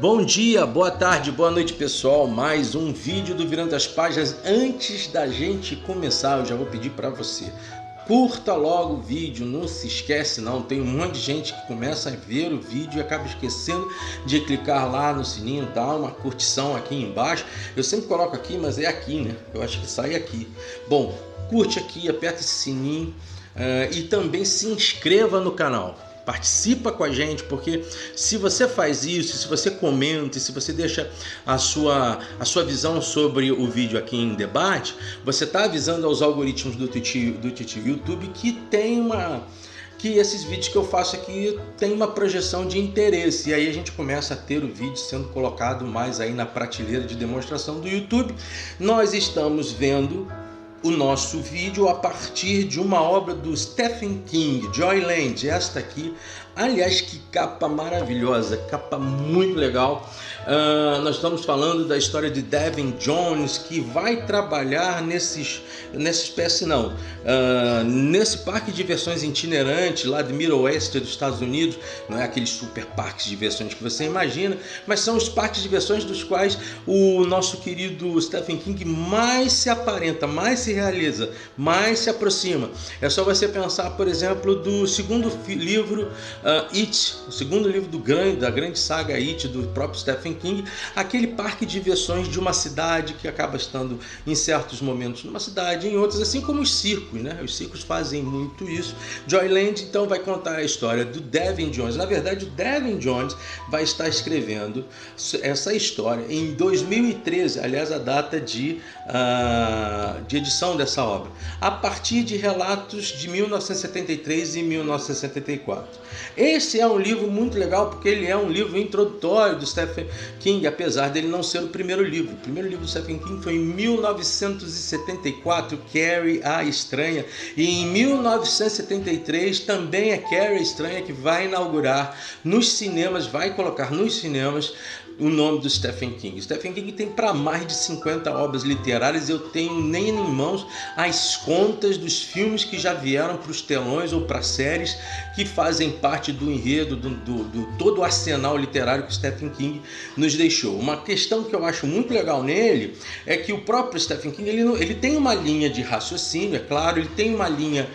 Bom dia, boa tarde, boa noite pessoal, mais um vídeo do Virando as Páginas. Antes da gente começar, eu já vou pedir para você, curta logo o vídeo, não se esquece não, tem um monte de gente que começa a ver o vídeo e acaba esquecendo de clicar lá no sininho, dá uma curtição aqui embaixo. Eu sempre coloco aqui, mas é aqui, né? Eu acho que sai aqui. Bom, curte aqui, aperta esse sininho e também se inscreva no canal. Participa com a gente, porque se você faz isso, se você comenta, se você deixa a sua visão sobre o vídeo aqui em debate, você está avisando aos algoritmos do YouTube que esses vídeos que eu faço aqui tem uma projeção de interesse, e aí a gente começa a ter o vídeo sendo colocado mais aí na prateleira de demonstração do YouTube. Nós estamos vendo o nosso vídeo a partir de uma obra do Stephen King, Joyland, esta aqui. Aliás, que capa maravilhosa, capa muito legal. Nós estamos falando da história de Davin Jones, que vai trabalhar nesse parque de diversões itinerante lá de Middle West dos Estados Unidos. Não é aqueles super parques de diversões que você imagina, mas são os parques de diversões dos quais o nosso querido Stephen King mais se aparenta, mais se realiza, mais se aproxima. É só você pensar, por exemplo, do segundo livro It, o segundo livro da grande saga It, do próprio Stephen King, aquele parque de diversões de uma cidade que acaba estando em certos momentos numa cidade, em outros, assim como os circos, né? Os circos fazem muito isso. Joyland então vai contar a história do Davin Jones. Na verdade, o Davin Jones vai estar escrevendo essa história em 2013, aliás, a data de edição dessa obra, a partir de relatos de 1973 e 1974. Esse é um livro muito legal porque ele é um livro introdutório do Stephen King, apesar dele não ser o primeiro livro. O primeiro livro do Stephen King foi em 1974, Carrie a Estranha, e em 1973 também é Carrie a Estranha que vai inaugurar nos cinemas, vai colocar nos cinemas o nome do Stephen King. Stephen King tem para mais de 50 obras literárias. Eu tenho nem em mãos as contas dos filmes que já vieram para os telões ou para séries que fazem parte do enredo, do todo o arsenal literário que Stephen King nos deixou. Uma questão que eu acho muito legal nele é que o próprio Stephen King ele tem uma linha de raciocínio, é claro, ele tem uma linha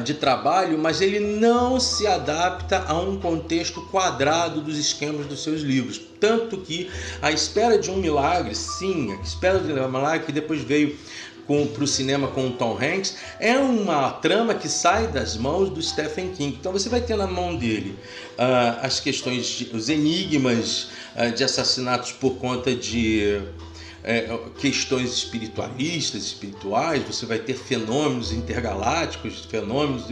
de trabalho, mas ele não se adapta a um contexto quadrado dos esquemas dos seus livros. Tanto que A Espera de um Milagre, sim, A Espera de um Milagre, que depois veio para o cinema com o Tom Hanks, é uma trama que sai das mãos do Stephen King. Então você vai ter na mão dele as questões, os enigmas de assassinatos por conta de questões espirituais, você vai ter fenômenos intergalácticos, fenômenos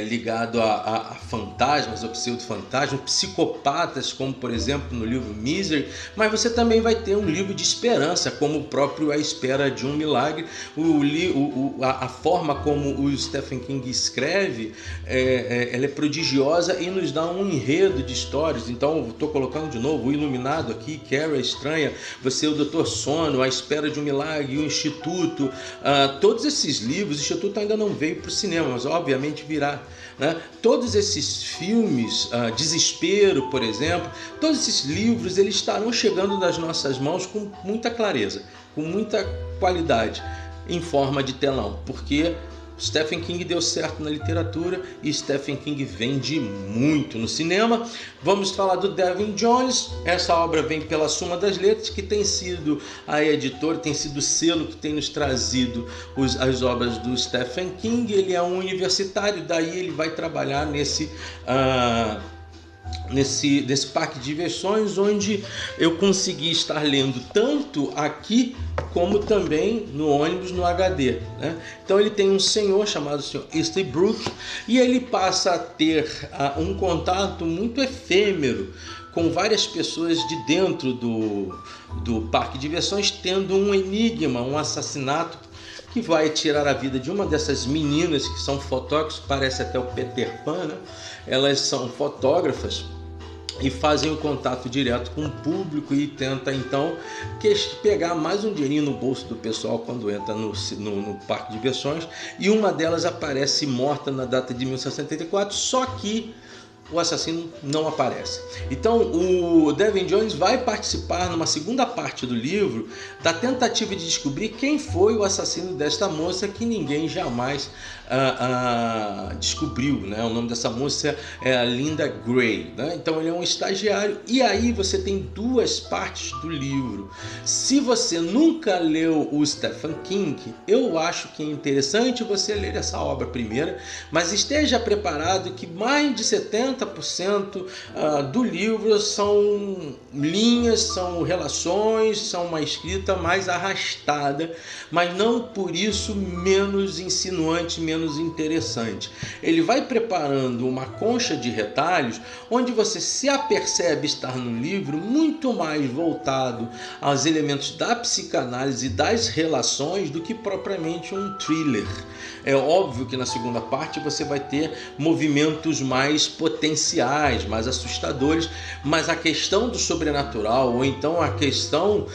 ligados a fantasmas, a pseudo-fantasmas, psicopatas, como por exemplo no livro Misery, mas você também vai ter um livro de esperança, como o próprio A Espera de um Milagre. A forma como o Stephen King escreve, ela é prodigiosa e nos dá um enredo de histórias. Então, estou colocando de novo o Iluminado aqui, Carrie a Estranha, você o Dr. Sono, A Espera de um Milagre, o Instituto, todos esses livros. O Instituto ainda não veio para o cinema, mas obviamente virá, né? Todos esses filmes, Desespero, por exemplo, todos esses livros, eles estarão chegando nas nossas mãos com muita clareza, com muita qualidade, em forma de telão, porque Stephen King deu certo na literatura e Stephen King vende muito no cinema. Vamos falar do Davin Jones. Essa obra vem pela Suma das Letras, que tem sido a editora, tem sido o selo que tem nos trazido as obras do Stephen King. Ele é um universitário, daí ele vai trabalhar nesse parque de diversões, onde eu consegui estar lendo tanto aqui como também no ônibus no HD, né? Então ele tem um senhor chamado Sr. Easterbrook e ele passa a ter um contato muito efêmero com várias pessoas de dentro do parque de diversões, tendo um enigma, um assassinato que vai tirar a vida de uma dessas meninas que são fotógrafas, parece até o Peter Pan, né? Elas são fotógrafas e fazem o contato direto com o público e tenta então pegar mais um dinheirinho no bolso do pessoal quando entra no parque de diversões, e uma delas aparece morta na data de 1974, só que o assassino não aparece. Então o Davin Jones vai participar numa segunda parte do livro da tentativa de descobrir quem foi o assassino desta moça que ninguém jamais descobriu, né? O nome dessa moça é a Linda Gray, né? Então ele é um estagiário, e aí você tem duas partes do livro. Se você nunca leu o Stephen King, eu acho que é interessante você ler essa obra primeiro, mas esteja preparado que mais de 70% do livro são linhas, são relações, são uma escrita mais arrastada, mas não por isso menos insinuante, menos interessante. Ele vai preparando uma concha de retalhos onde você se apercebe estar no livro muito mais voltado aos elementos da psicanálise e das relações do que propriamente um thriller. É óbvio que na segunda parte você vai ter movimentos mais potenciais, mais assustadores, mas a questão do sobrenatural, ou então a questão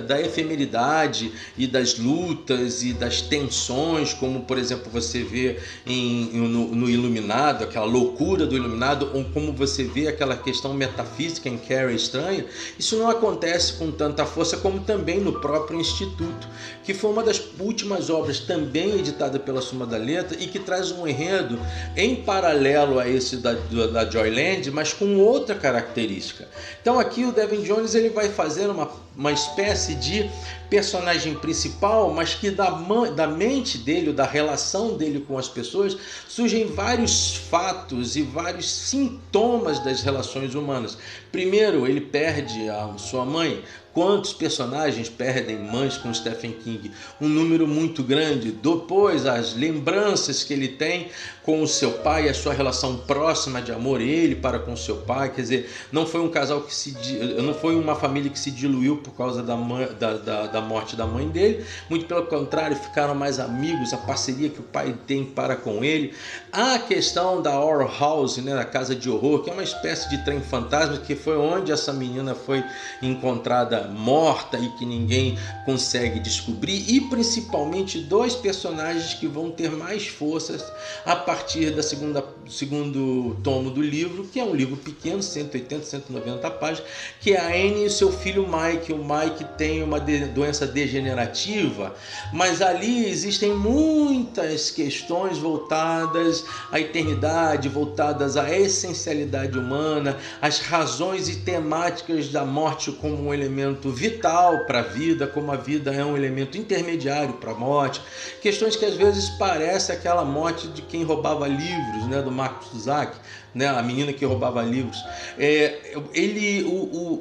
da efemeridade e das lutas e das tensões, como por exemplo você vê no Iluminado, aquela loucura do Iluminado, ou como você vê aquela questão metafísica em Carrie Estranha, isso não acontece com tanta força como também no próprio Instituto, que foi uma das últimas obras também editada pela Suma da Letra e que traz um enredo em paralelo a esse da Joyland, mas com outra característica. Então aqui o Davin Jones ele vai fazer uma espécie de personagem principal, mas que da mente dele, da relação dele com as pessoas, surgem vários fatos e vários sintomas das relações humanas. Primeiro, ele perde a sua mãe. Quantos personagens perdem mães com Stephen King? Um número muito grande. Depois, as lembranças que ele tem com o seu pai, a sua relação próxima de amor, ele para com o seu pai. Quer dizer, não foi um casal não foi uma família que se diluiu por causa da morte da mãe dele. Muito pelo contrário, ficaram mais amigos, a parceria que o pai tem para com ele. A questão da Horror House, né, a casa de horror, que é uma espécie de trem fantasma, que foi onde essa menina foi encontrada morta e que ninguém consegue descobrir, e principalmente dois personagens que vão ter mais forças a partir do segundo tomo do livro, que é um livro pequeno, 180, 190 páginas, que é a Anne e o seu filho Mike. O Mike tem uma doença degenerativa, mas ali existem muitas questões voltadas à eternidade, voltadas à essencialidade humana, às razões e temáticas da morte como um elemento vital para a vida, como a vida é um elemento intermediário para a morte, questões que às vezes parece aquela morte de quem roubava livros, né, do Marcus Zuckerberg, né, a menina que roubava livros.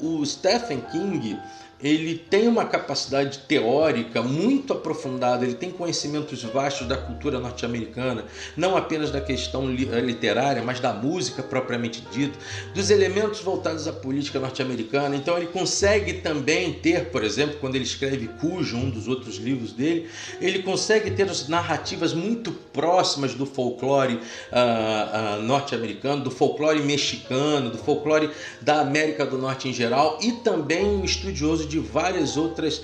O Stephen King, ele tem uma capacidade teórica muito aprofundada, ele tem conhecimentos vastos da cultura norte-americana, não apenas da questão literária, mas da música propriamente dita, dos elementos voltados à política norte-americana. Então ele consegue também ter, por exemplo, quando ele escreve Cujo, um dos outros livros dele, ele consegue ter narrativas muito próximas do folclore norte-americano, do folclore mexicano, do folclore da América do Norte em geral, e também um estudioso de várias outras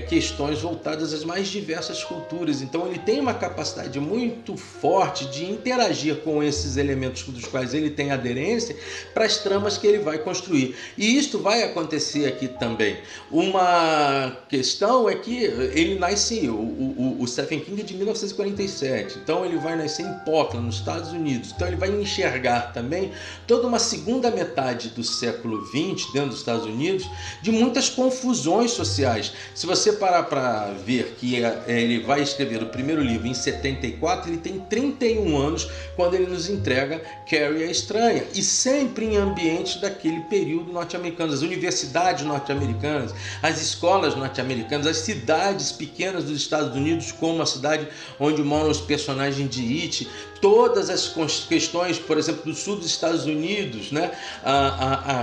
questões voltadas às mais diversas culturas. Então ele tem uma capacidade muito forte de interagir com esses elementos dos quais ele tem aderência para as tramas que ele vai construir. E isto vai acontecer aqui também. Uma questão é que ele nasce, o Stephen King é de 1947, então ele vai nascer em Portland, nos Estados Unidos. Então ele vai enxergar também toda uma segunda metade do século XX dentro dos Estados Unidos, de muitas confusões sociais. Se você parar para ver que ele vai escrever o primeiro livro em 74, ele tem 31 anos quando ele nos entrega Carrie a Estranha, e sempre em ambientes daquele período norte-americano, as universidades norte-americanas, as escolas norte-americanas, as cidades pequenas dos Estados Unidos, como a cidade onde moram os personagens de It, todas as questões, por exemplo, do sul dos Estados Unidos, né?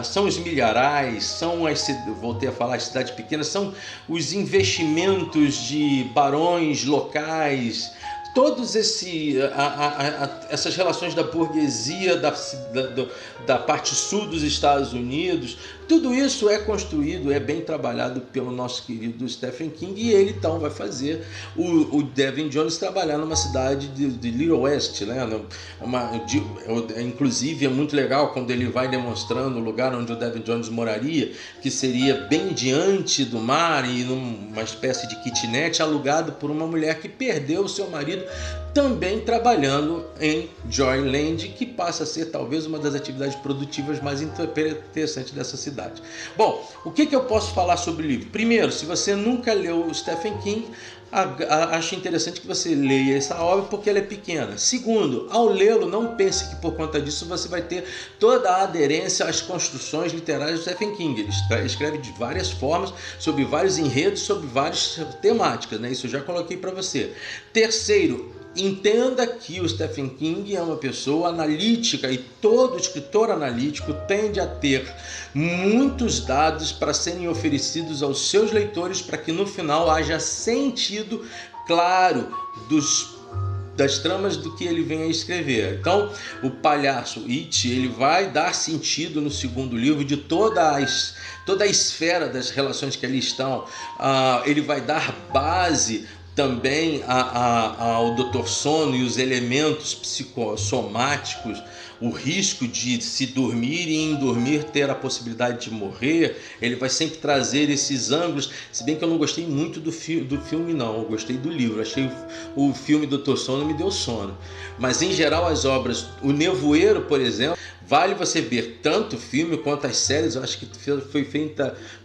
São os milharais, são voltei a falar, as cidades pequenas, são os investimentos de barões locais, todos essas relações da burguesia da parte sul dos Estados Unidos, Tudo isso é construído, é bem trabalhado pelo nosso querido Stephen King, e ele então vai fazer o Devin Jones trabalhar numa cidade de Little West, né? Inclusive é muito legal quando ele vai demonstrando o lugar onde o Devin Jones moraria, que seria bem diante do mar e numa espécie de kitnet alugado por uma mulher que perdeu o seu marido, também trabalhando em Joyland, que passa a ser talvez uma das atividades produtivas mais interessantes dessa cidade. Bom, o que eu posso falar sobre o livro? Primeiro, se você nunca leu o Stephen King, acho interessante que você leia essa obra porque ela é pequena. Segundo, ao lê-lo, não pense que por conta disso você vai ter toda a aderência às construções literárias do Stephen King. Ele escreve de várias formas, sobre vários enredos, sobre várias temáticas, né? Isso eu já coloquei para você. Terceiro, entenda que o Stephen King é uma pessoa analítica, e todo escritor analítico tende a ter muitos dados para serem oferecidos aos seus leitores, para que no final haja sentido claro das tramas do que ele vem a escrever. Então, o palhaço It, ele vai dar sentido no segundo livro de toda a esfera das relações que ali estão. Ele vai dar base também ao Dr. Sono e os elementos psicossomáticos, o risco de se dormir e em dormir ter a possibilidade de morrer. Ele vai sempre trazer esses ângulos, se bem que eu não gostei muito do filme não, eu gostei do livro, achei o filme Dr. Sono me deu sono, mas em geral as obras, o Nevoeiro, por exemplo, vale você ver tanto o filme quanto as séries. Eu acho que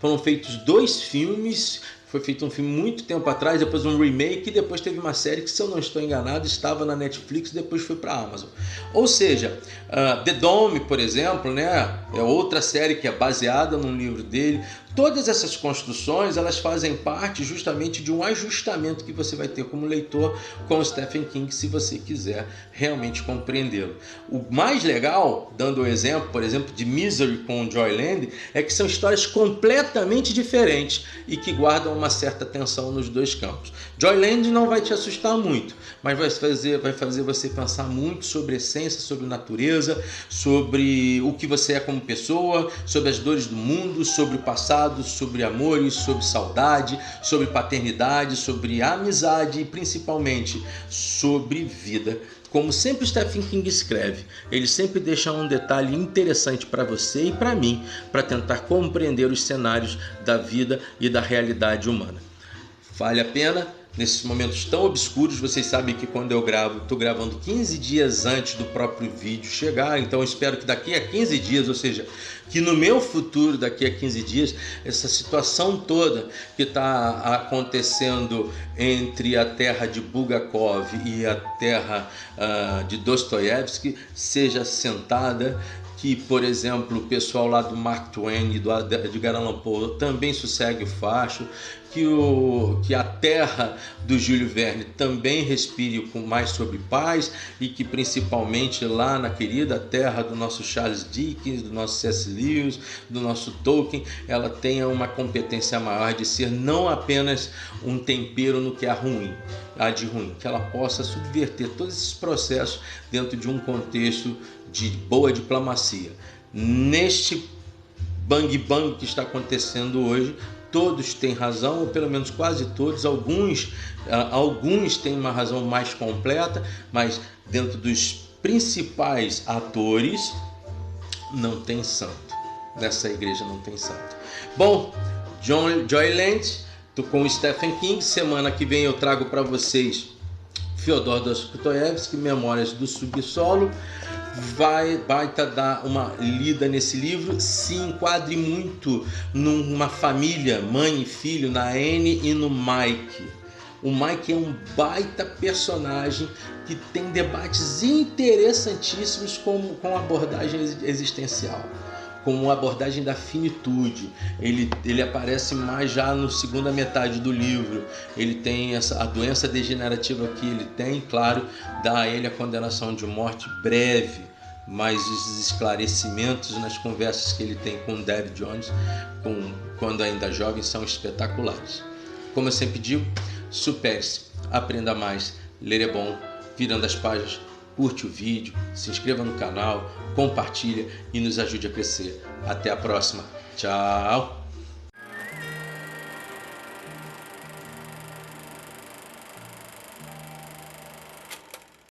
foram feitos 2 filmes. Foi feito um filme muito tempo atrás, depois um remake, e depois teve uma série que, se eu não estou enganado, estava na Netflix, depois foi para a Amazon. Ou seja, The Dome, por exemplo, né, é outra série que é baseada num livro dele. Todas essas construções, elas fazem parte justamente de um ajustamento que você vai ter como leitor com o Stephen King, se você quiser realmente compreendê-lo. O mais legal, dando o exemplo, por exemplo, de Misery com Joyland, é que são histórias completamente diferentes e que guardam uma certa tensão nos 2 campos. Joyland não vai te assustar muito, mas vai fazer você pensar muito sobre essência, sobre natureza, sobre o que você é como pessoa, sobre as dores do mundo, sobre o passado, sobre amores, sobre saudade, sobre paternidade, sobre amizade e principalmente sobre vida. Como sempre o Stephen King escreve, ele sempre deixa um detalhe interessante para você e para mim, para tentar compreender os cenários da vida e da realidade humana. Vale a pena? Nesses momentos tão obscuros, vocês sabem que quando eu gravo, estou gravando 15 dias antes do próprio vídeo chegar, então eu espero que daqui a 15 dias, ou seja, que no meu futuro, daqui a 15 dias, essa situação toda que está acontecendo entre a terra de Bulgakov e a terra de Dostoiévski seja assentada, que, por exemplo, o pessoal lá do Mark Twain e do Edgar Allan Poe também sossegue o facho, que a terra do Júlio Verne também respire mais sobre paz, e que principalmente lá na querida terra do nosso Charles Dickens, do nosso C.S. Lewis, do nosso Tolkien, ela tenha uma competência maior de ser não apenas um tempero no que há de ruim, que ela possa subverter todos esses processos dentro de um contexto de boa diplomacia. Neste bang que está acontecendo hoje, todos têm razão, ou pelo menos quase todos. Alguns têm uma razão mais completa, mas dentro dos principais atores não tem santo. Nessa igreja não tem santo. Bom, Joyland, tô com o Stephen King. Semana que vem eu trago para vocês Fyodor Dostoiévski, Memórias do Subsolo. Vai dar uma lida nesse livro, se enquadre muito numa família, mãe e filho, na Anne e no Mike. O Mike é um baita personagem que tem debates interessantíssimos com abordagem existencial, como a abordagem da finitude. Ele aparece mais já na segunda metade do livro. Ele tem a doença degenerativa que ele tem, claro, dá a ele a condenação de morte breve, mas os esclarecimentos nas conversas que ele tem com David Jones, quando ainda jovem, são espetaculares. Como eu sempre digo, supere-se, aprenda mais, ler é bom, virando as páginas, curte o vídeo, se inscreva no canal, compartilha e nos ajude a crescer. Até a próxima. Tchau!